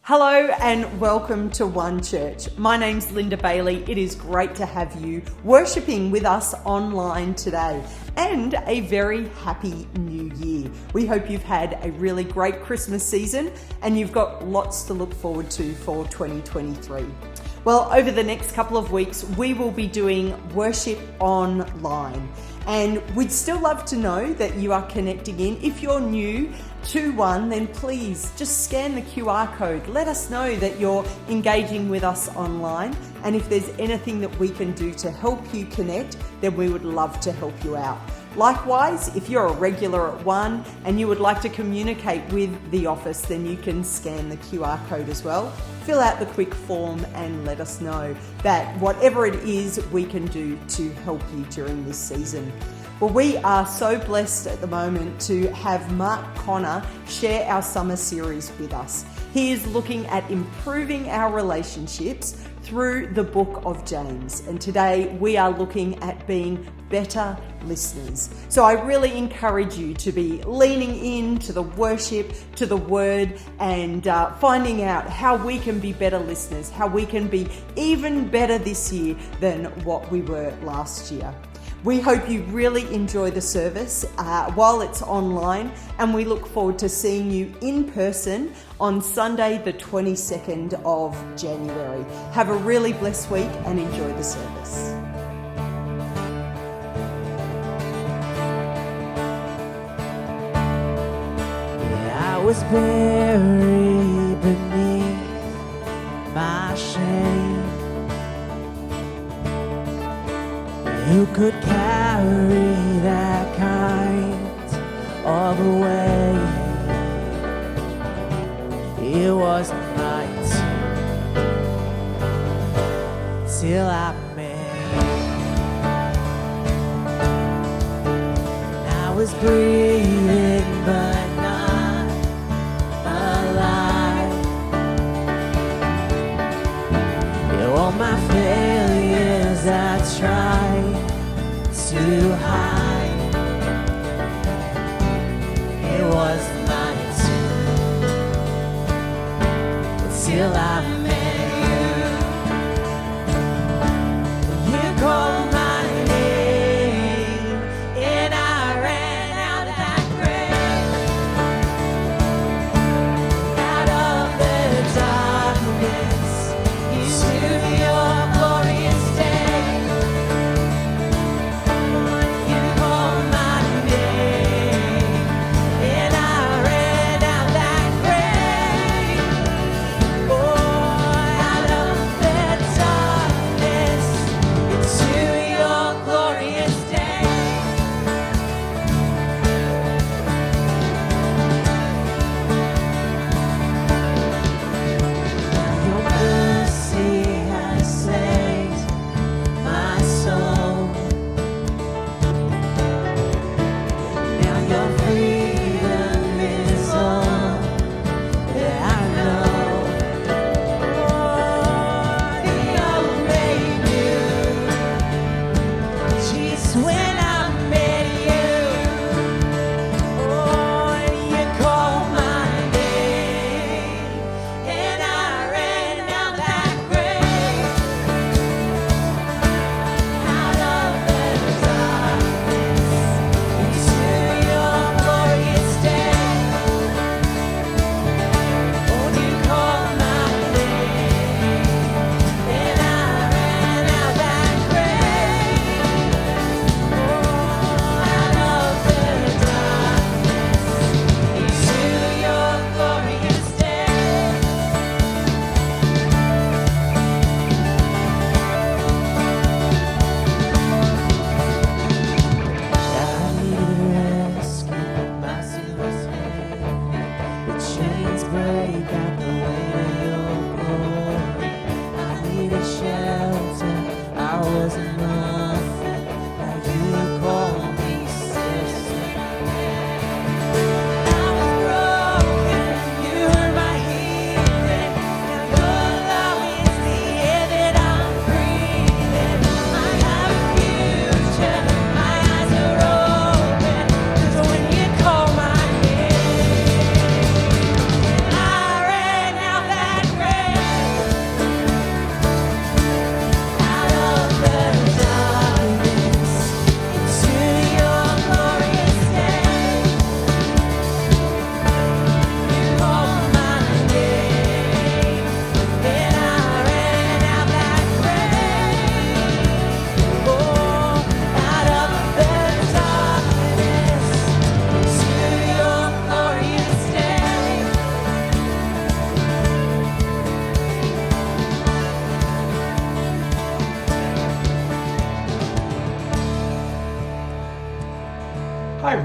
Hello and welcome to One Church. My name's Linda Bailey. It is great to have you worshipping with us online today, and a very happy new year. We hope you've had a really great Christmas season and you've got lots to look forward to for 2023. Well, over the next couple of weeks, we will be doing worship online, and we'd still love to know that you are connecting in. If you're new to One, then please just scan the QR code. Let us know that you're engaging with us online, and if there's anything that we can do to help you connect, then we would love to help you out. Likewise, if you're a regular at One and you would like to communicate with the office, then you can scan the QR code as well. Fill out the quick form and let us know that whatever it is we can do to help you during this season. Well, we are so blessed at the moment to have Mark Connor share our summer series with us. He is looking at improving our relationships through the book of James. And today we are looking at being better listeners. So I really encourage you to be leaning into the worship, to the word, and finding out how we can be better listeners, how we can be even better this year than what we were last year. We hope you really enjoy the service while it's online, and we look forward to seeing you in person on Sunday, the 22nd of January. Have a really blessed week and enjoy the service. I was buried beneath my shame. Who could carry that kind of weight? It was night till I met. I was breathing but not alive. All my failures I tried to hide. It was night till I met you. You called my name and I ran out that grave. Out of the darkness into your glorious day. You called my name and I ran out that grave. Oh, I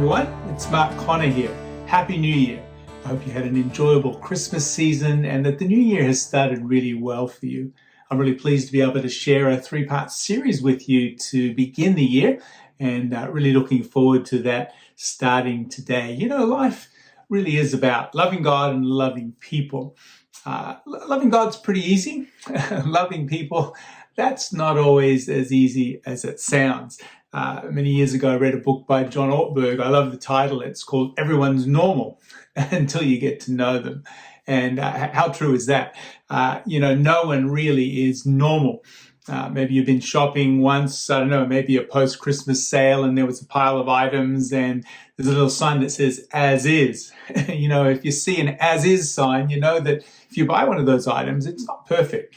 everyone, it's Mark Connor here. Happy New Year. I hope you had an enjoyable Christmas season and that the new year has started really well for you. I'm really pleased to be able to share a 3-part series with you to begin the year, and really looking forward to that starting today. You know, life really is about loving God and loving people. Loving God's pretty easy. Loving people, that's not always as easy as it sounds. Many years ago, I read a book by John Ortberg. I love the title. It's called Everyone's Normal Until You Get to Know Them. And how true is that? No one really is normal. Maybe you've been shopping once, I don't know, maybe a post-Christmas sale, and there was a pile of items and there's a little sign that says as is. If you see an as is sign, you know that if you buy one of those items, it's not perfect.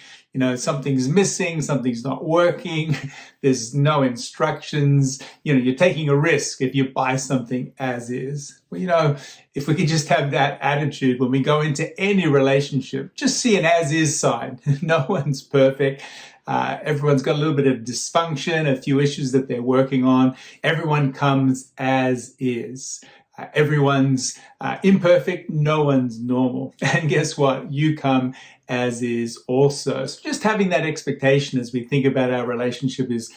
Something's missing, something's not working, there's no instructions, you're taking a risk if you buy something as is. Well, if we could just have that attitude when we go into any relationship, just see an as is sign. No one's perfect. Everyone's got a little bit of dysfunction, a few issues that they're working on. Everyone comes as is. Everyone's imperfect, no one's normal. And guess what? You come as is also. So just having that expectation as we think about our relationships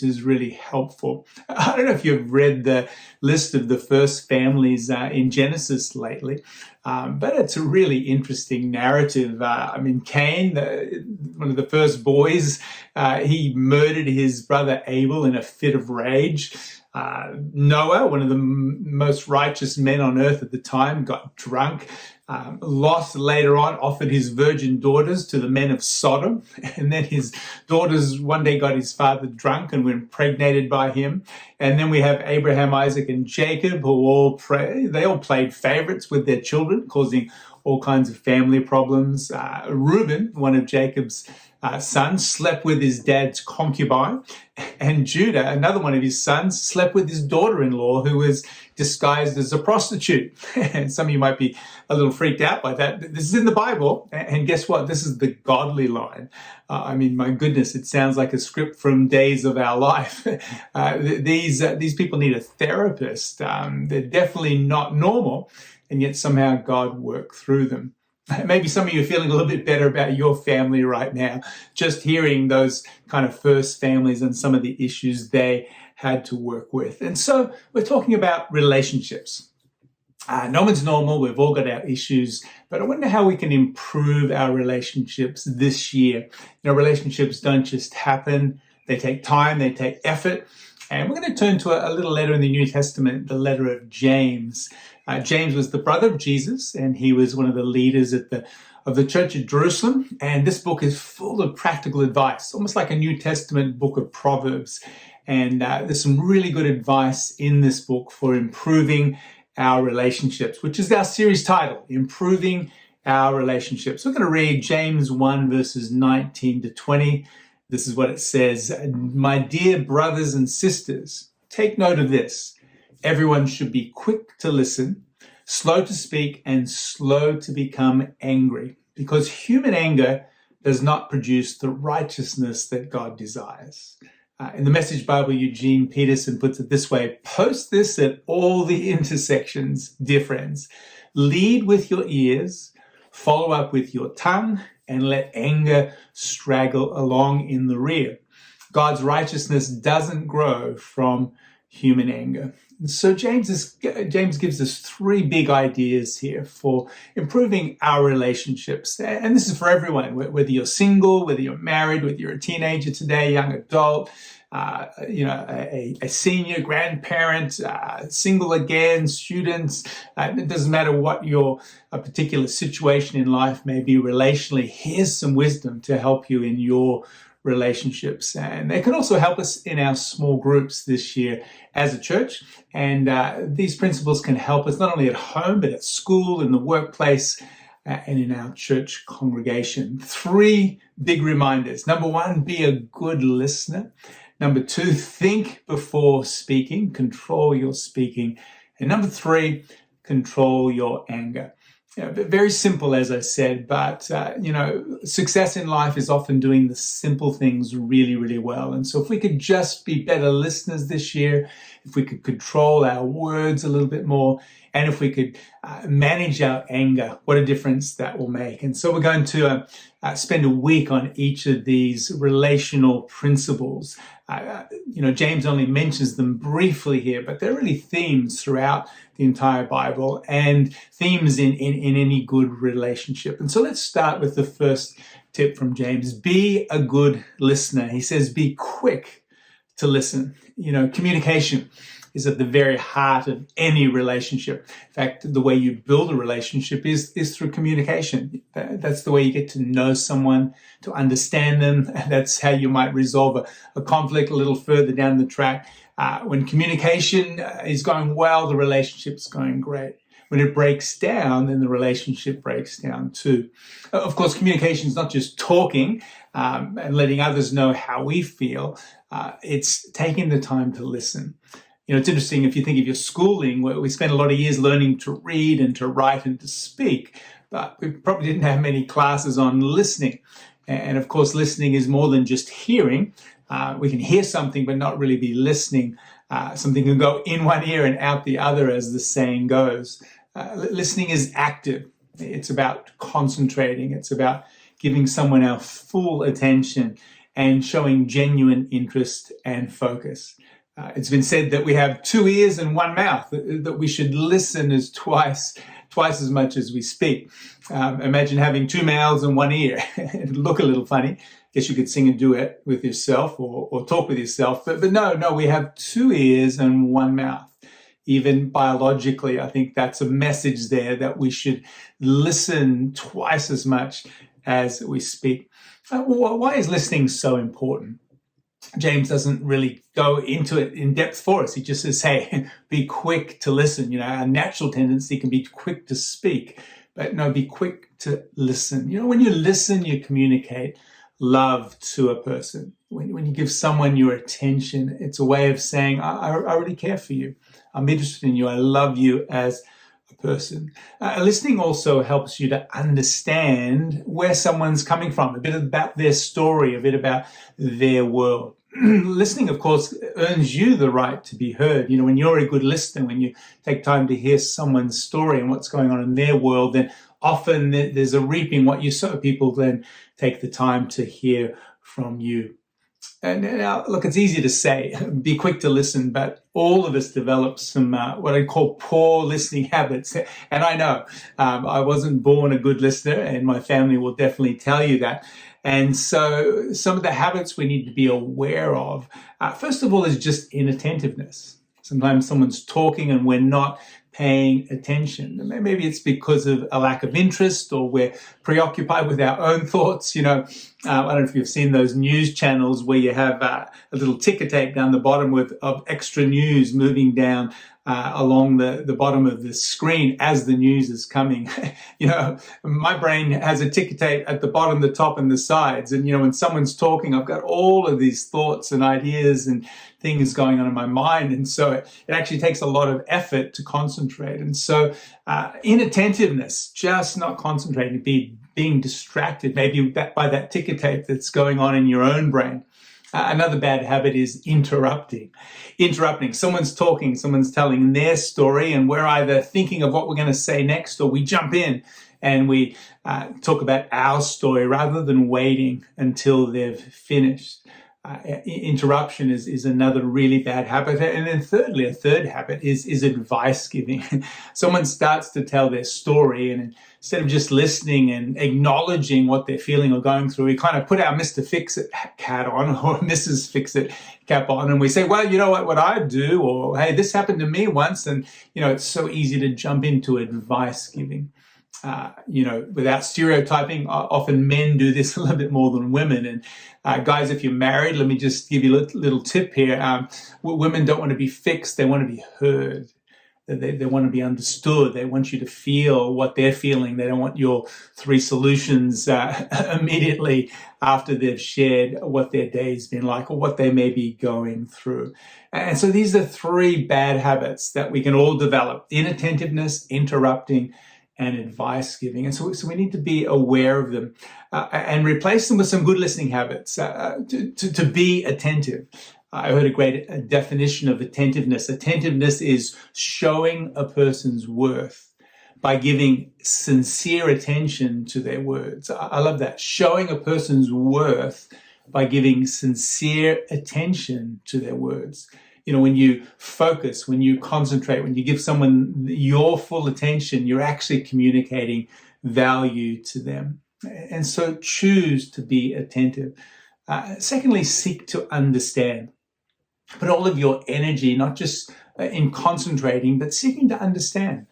is really helpful. I don't know if you've read the list of the first families in Genesis lately, but it's a really interesting narrative. Cain, one of the first boys, he murdered his brother Abel in a fit of rage. Noah, one of the most righteous men on earth at the time, got drunk. Lot later on offered his virgin daughters to the men of Sodom, and then his daughters one day got his father drunk and were impregnated by him. And then we have Abraham, Isaac, and Jacob, who all played favorites with their children, causing all kinds of family problems. Reuben, one of Jacob's sons, slept with his dad's concubine, and Judah, another one of his sons, slept with his daughter-in-law, who was disguised as a prostitute. And some of you might be a little freaked out by that. This is in the Bible, and guess what? This is the godly line. My goodness, it sounds like a script from Days of Our Life. These people need a therapist. They're definitely not normal, and yet somehow God worked through them. Maybe some of you are feeling a little bit better about your family right now, just hearing those kind of first families and some of the issues they had to work with. And so we're talking about relationships. No one's normal. We've all got our issues, but I wonder how we can improve our relationships this year. Relationships don't just happen. They take time. They take effort. And we're going to turn to a little letter in the New Testament, the letter of James. James was the brother of Jesus, and he was one of the leaders of the church at Jerusalem. And this book is full of practical advice, almost like a New Testament book of Proverbs. And there's some really good advice in this book for improving our relationships, which is our series title, Improving Our Relationships. We're going to read James 1, verses 19 to 20. This is what it says. My dear brothers and sisters, take note of this. Everyone should be quick to listen, slow to speak, and slow to become angry, because human anger does not produce the righteousness that God desires. In the Message Bible, Eugene Peterson puts it this way: post this at all the intersections, dear friends. Lead with your ears, follow up with your tongue, and let anger straggle along in the rear. God's righteousness doesn't grow from human anger. So James gives us 3 big ideas here for improving our relationships. And this is for everyone, whether you're single, whether you're married, whether you're a teenager today, young adult, a senior, grandparent, single again, students. It doesn't matter what your particular situation in life may be relationally. Here's some wisdom to help you in your relationships. And they can also help us in our small groups this year as a church. And these principles can help us not only at home, but at school, in the workplace, and in our church congregation. 3 big reminders. Number 1, be a good listener. Number 2, think before speaking, control your speaking. And number 3, control your anger. very simple, as I said, but, success in life is often doing the simple things really, really well. And so if we could just be better listeners this year, if we could control our words a little bit more, and if we could manage our anger, what a difference that will make. And so we're going to spend a week on each of these relational principles. James only mentions them briefly here, but they're really themes throughout the entire Bible and themes in any good relationship. And so let's start with the first tip from James. Be a good listener. He says, be quick to listen. Communication is at the very heart of any relationship. In fact, the way you build a relationship is through communication. That's the way you get to know someone, to understand them. That's how you might resolve a conflict a little further down the track. When communication is going well, the relationship's going great. When it breaks down, then the relationship breaks down too. Of course, communication is not just talking and letting others know how we feel. It's taking the time to listen. It's interesting if you think of your schooling, where we spent a lot of years learning to read and to write and to speak, but we probably didn't have many classes on listening. And of course, listening is more than just hearing. We can hear something but not really be listening. Something can go in one ear and out the other, as the saying goes. Listening is active. It's about concentrating. It's about giving someone our full attention and showing genuine interest and focus. It's been said that we have 2 ears and 1 mouth, that we should listen as twice as much as we speak. Imagine having 2 mouths and 1 ear. It'd look a little funny. Guess you could sing a duet with yourself or talk with yourself. But no, we have 2 ears and 1 mouth. Even biologically, I think that's a message there that we should listen twice as much as we speak. Why is listening so important? James doesn't really go into it in depth for us. He just says, hey, be quick to listen. Our natural tendency can be quick to speak, but no, be quick to listen. When you listen, you communicate love to a person. When you give someone your attention, it's a way of saying, I really care for you. I'm interested in you. I love you as a person. Listening also helps you to understand where someone's coming from, a bit about their story, a bit about their world. Listening, of course, earns you the right to be heard. When you're a good listener, when you take time to hear someone's story and what's going on in their world, then often there's a reaping what you sow. People then take the time to hear from you. And now, look, it's easy to say, be quick to listen, but all of us develop some what I call poor listening habits. And I know I wasn't born a good listener, and my family will definitely tell you that. And so some of the habits we need to be aware of, first of all, is just inattentiveness. Sometimes someone's talking and we're not paying attention. Maybe it's because of a lack of interest, or we're preoccupied with our own thoughts. I don't know if you've seen those news channels where you have a little ticker tape down the bottom of extra news moving down along the bottom of the screen as the news is coming. My brain has a ticker tape at the bottom, the top, and the sides. And, when someone's talking, I've got all of these thoughts and ideas and things going on in my mind. And so it actually takes a lot of effort to concentrate. And so inattentiveness, just not concentrating, being distracted, maybe by that ticker tape that's going on in your own brain. Another bad habit is interrupting. Someone's talking, someone's telling their story, and we're either thinking of what we're going to say next, or we jump in and we talk about our story rather than waiting until they've finished. Interruption is another really bad habit. And then thirdly, a third habit is advice giving. Someone starts to tell their story, and instead of just listening and acknowledging what they're feeling or going through, we kind of put our Mr. Fix-It hat on, or Mrs. Fix-It cap on, and we say, well, you know what I do, or hey, this happened to me once. And, it's so easy to jump into advice giving. Without stereotyping, often men do this a little bit more than women. And guys, if you're married, let me just give you a little tip here. Women don't want to be fixed. They want to be heard. They want to be understood. They want you to feel what they're feeling. They don't want your 3 solutions immediately after they've shared what their day's been like or what they may be going through. And so these are 3 bad habits that we can all develop: inattentiveness, interrupting, and advice giving. And so we need to be aware of them and replace them with some good listening habits to be attentive. I heard a great definition of attentiveness. Attentiveness is showing a person's worth by giving sincere attention to their words. I love that. Showing a person's worth by giving sincere attention to their words. You know, when you focus, when you concentrate, when you give someone your full attention, you're actually communicating value to them. And so choose to be attentive. Secondly, seek to understand. Put all of your energy, not just in concentrating, but seeking to understand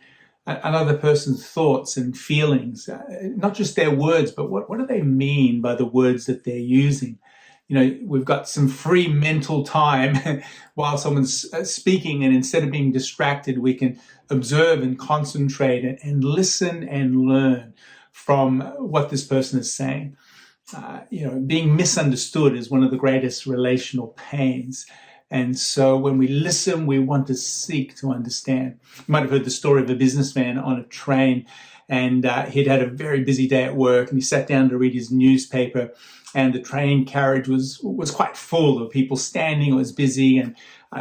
another person's thoughts and feelings, not just their words, but what do they mean by the words that they're using? You know, we've got some free mental time while someone's speaking, and instead of being distracted, we can observe and concentrate and listen and learn from what this person is saying. Being misunderstood is one of the greatest relational pains. And so when we listen, we want to seek to understand. You might have heard the story of a businessman on a train, and he'd had a very busy day at work, and he sat down to read his newspaper, and the train carriage was quite full of people standing. It was busy, and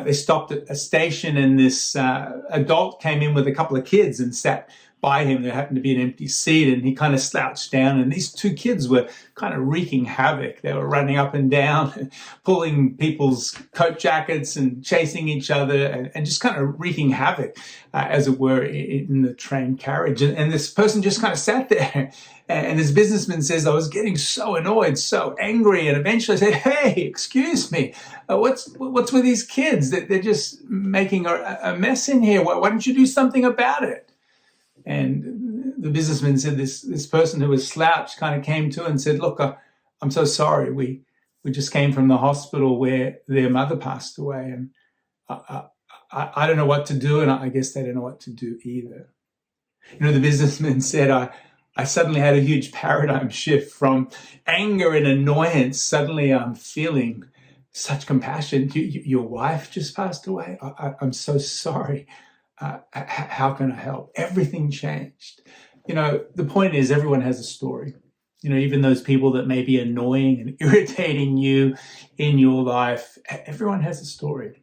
they stopped at a station, and this adult came in with a couple of kids and sat by him. There happened to be an empty seat, and he kind of slouched down, and these two kids were kind of wreaking havoc. They were running up and down, pulling people's coat jackets and chasing each other, and just kind of wreaking havoc, as it were, in the train carriage. And this person just kind of sat there. And this businessman says, I was getting so annoyed, so angry, and eventually I said, hey, excuse me, what's with these kids? They're just making a mess in here. Why don't you do something about it? And the businessman said, this person who was slouched kind of came to and said, look, I'm so sorry. We just came from the hospital where their mother passed away, and I don't know what to do, and I guess they don't know what to do either. You know, the businessman said, I suddenly had a huge paradigm shift from anger and annoyance. Suddenly I'm feeling such compassion. Your wife just passed away. I'm so sorry. How can I help? Everything changed. You know, the point is everyone has a story. You know, even those people that may be annoying and irritating you in your life, everyone has a story.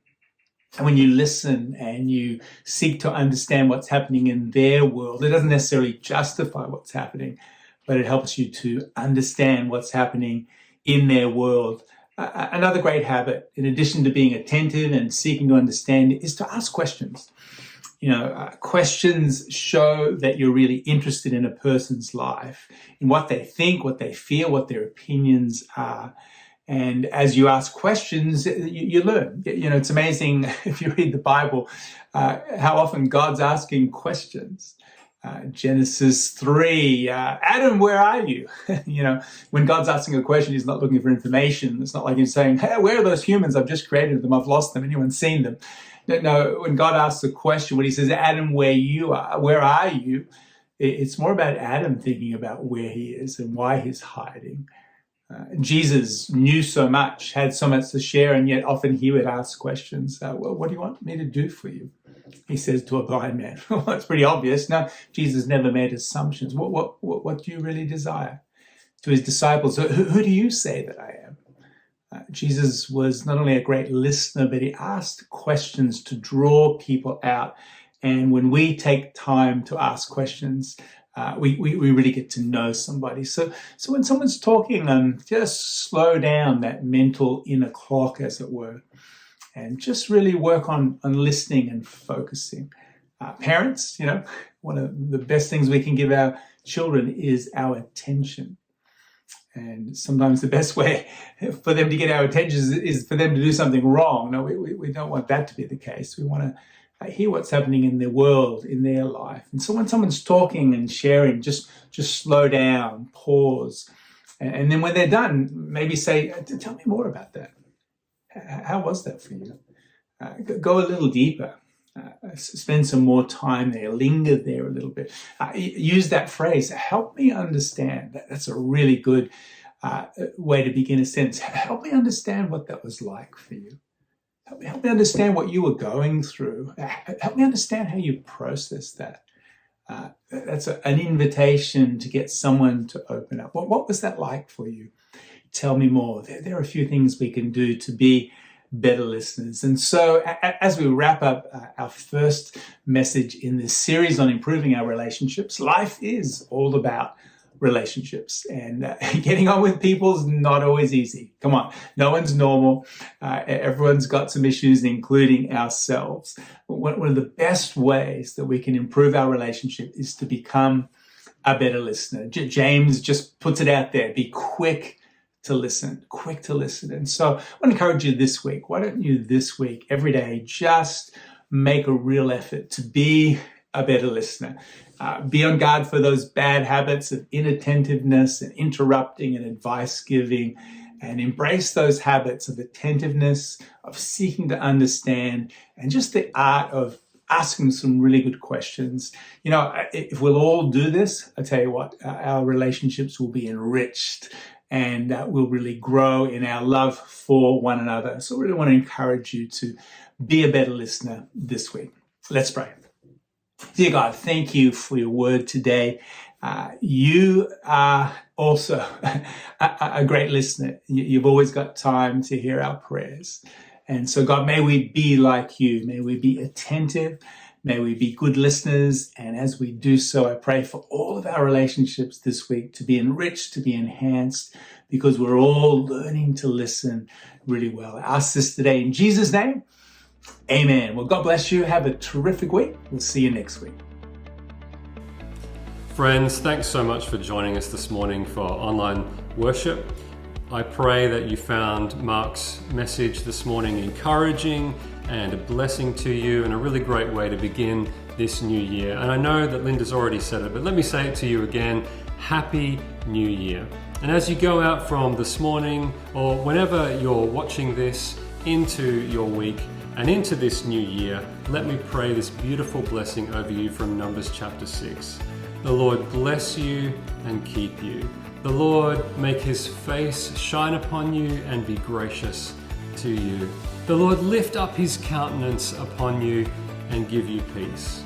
And when you listen and you seek to understand what's happening in their world, it doesn't necessarily justify what's happening, but it helps you to understand what's happening in their world. Another great habit, in addition to being attentive and seeking to understand, is to ask questions. You know, questions show that you're really interested in a person's life, in what they think, what they feel, what their opinions are. And as you ask questions, you learn. You know, it's amazing if you read the Bible, how often God's asking questions. Genesis 3, Adam, where are you? You know, when God's asking a question, he's not looking for information. It's not like he's saying, hey, where are those humans? I've just created them. I've lost them. Anyone's seen them? No, when God asks a question, when he says, Adam, where are you? It's more about Adam thinking about where he is and why he's hiding. Jesus knew so much, had so much to share, and yet often he would ask questions. Well, what do you want me to do for you? He says to a blind man. Well, it's pretty obvious. No, Jesus never made assumptions. What do you really desire? To his disciples, who do you say that I am? Jesus was not only a great listener, but he asked questions to draw people out. And when we take time to ask questions, we really get to know somebody. So when someone's talking, just slow down that mental inner clock, as it were, and just really work on listening and focusing. Parents, you know, one of the best things we can give our children is our attention. And sometimes the best way for them to get our attention is for them to do something wrong. No, we don't want that to be the case. We want to hear what's happening in their world, in their life. And so when someone's talking and sharing, just slow down, pause. And then when they're done, maybe say, tell me more about that. How was that for you? Go a little deeper. Spend some more time there. Linger there a little bit. Use that phrase, help me understand. That's a really good way to begin a sentence. Help me understand what that was like for you. Help me understand what you were going through. Help me understand how you processed that. That's an invitation to get someone to open up. What was that like for you? Tell me more. There are a few things we can do to be better listeners. And so as we wrap up our first message in this series on improving our relationships, life is all about relationships, and getting on with people is not always easy. Come on, no one's normal. Everyone's got some issues, including ourselves. One of the best ways that we can improve our relationship is to become a better listener. James just puts it out there: be quick to listen, quick to listen. And so I want to encourage you this week. Why don't you this week, every day, just make a real effort to be a better listener. Be on guard for those bad habits of inattentiveness and interrupting and advice giving, and embrace those habits of attentiveness, of seeking to understand, and just the art of asking some really good questions. You know, if we'll all do this, I tell you what, our relationships will be enriched, and we'll really grow in our love for one another. So I really want to encourage you to be a better listener this week. Let's pray. Dear God, thank you for your word today. You are also a great listener. You've always got time to hear our prayers. And so, God, may we be like you. May we be attentive. May we be good listeners. And as we do so, I pray for all of our relationships this week to be enriched, to be enhanced, because we're all learning to listen really well. I ask this today in Jesus' name. Amen. Well, God bless you. Have a terrific week. We'll see you next week. Friends, thanks so much for joining us this morning for online worship. I pray that you found Mark's message this morning encouraging and a blessing to you, and a really great way to begin this new year. And I know that Linda's already said it, but let me say it to you again. Happy New Year. And as you go out from this morning, or whenever you're watching this, into your week and into this new year, let me pray this beautiful blessing over you from Numbers chapter 6. The Lord bless you and keep you. The Lord make his face shine upon you and be gracious to you. The Lord lift up his countenance upon you and give you peace.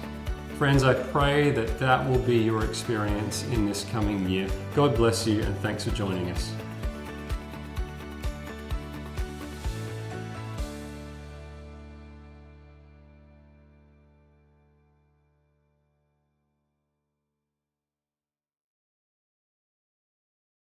Friends, I pray that that will be your experience in this coming year. God bless you, and thanks for joining us.